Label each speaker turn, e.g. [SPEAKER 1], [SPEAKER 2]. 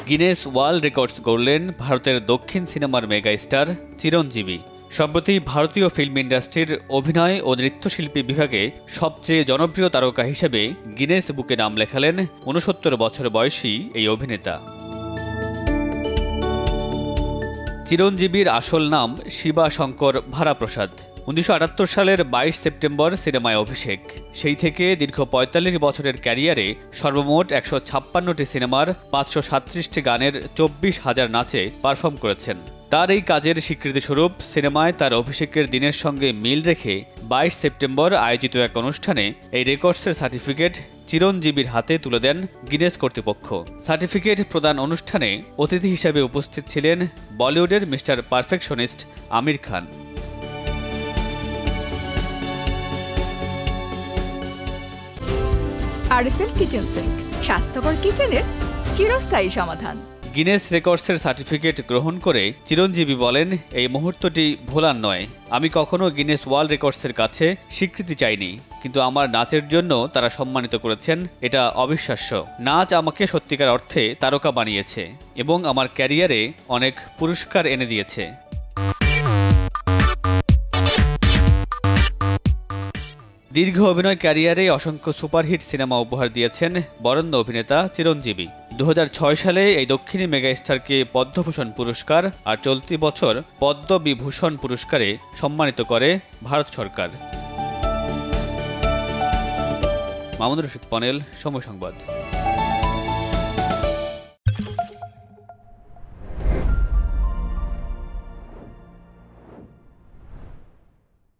[SPEAKER 1] Guinness world records গড়লেন ভারতের দক্ষিণ সিনেমার মেগা স্টার চিরঞ্জীবী। সম্প্রতি ভারতীয় ফিল্ম ইন্ডাস্ট্রির অভিনয় ও নৃত্যশিল্পী বিভাগে সবচেয়ে জনপ্রিয় তারকা হিসেবে গিনেস বুকে নাম লেখালেন ৬৯ বছর বয়সী এই অভিনেতা। চিরঞ্জীবীর আসল নাম শিবা শঙ্কর ভারাপ্রসাদ। ১৯৭৮ সালের ২২ সেপ্টেম্বর সিনেমায় অভিষেক। সেই থেকে দীর্ঘ ৪৫ বছরের ক্যারিয়ারে সর্বমোট ১৫৬টি সিনেমার ৫৩৭টি গানের ২৪,০০০ নাচে পারফর্ম করেছেন। তার এই কাজের স্বীকৃতিস্বরূপ সিনেমায় তার অভিষেকের দিনের সঙ্গে মিল রেখে ২২ সেপ্টেম্বর আয়োজিত এক অনুষ্ঠানে এই রেকর্ডসের সার্টিফিকেট চিরঞ্জীবীর হাতে তুলে দেন গিনেস কর্তৃপক্ষ। সার্টিফিকেট প্রদান অনুষ্ঠানে অতিথি হিসেবে উপস্থিত ছিলেন বলিউডের mister perfectionist Aamir Khan.
[SPEAKER 2] RFL kitchen sync, স্বাস্থ্যকর কিচেনের চিরস্থায়ী সমাধান।
[SPEAKER 1] গিনেস রেকর্ডসের সার্টিফিকেট গ্রহণ করে চিরঞ্জীবী বলেন, এই মুহূর্তটি ভোলার নয়। আমি কখনো গিনেস ওয়ার্ল্ড রেকর্ডসের কাছে স্বীকৃতি চাইনি, কিন্তু আমার নাচের জন্য তারা সম্মানিত করেছেন। এটা অবিশ্বাস্য। নাচ আমাকে সত্যিকার অর্থে তারকা বানিয়েছে এবং আমার ক্যারিয়ারে অনেক পুরস্কার এনে দিয়েছে। দীর্ঘ অভিনয় ক্যারিয়ারে অসংখ্য সুপারহিট সিনেমা উপহার দিয়েছেন বরেণ্য অভিনেতা চিরঞ্জীবী। ২০০৬ সালে এই দক্ষিণী মেগাস্টারকে পদ্মভূষণ পুরস্কার আর চলতি বছর পদ্মবিভূষণ পুরস্কারে সম্মানিত করে ভারত সরকার। মামুনুর রশিদ পনেল, সময় সংবাদ।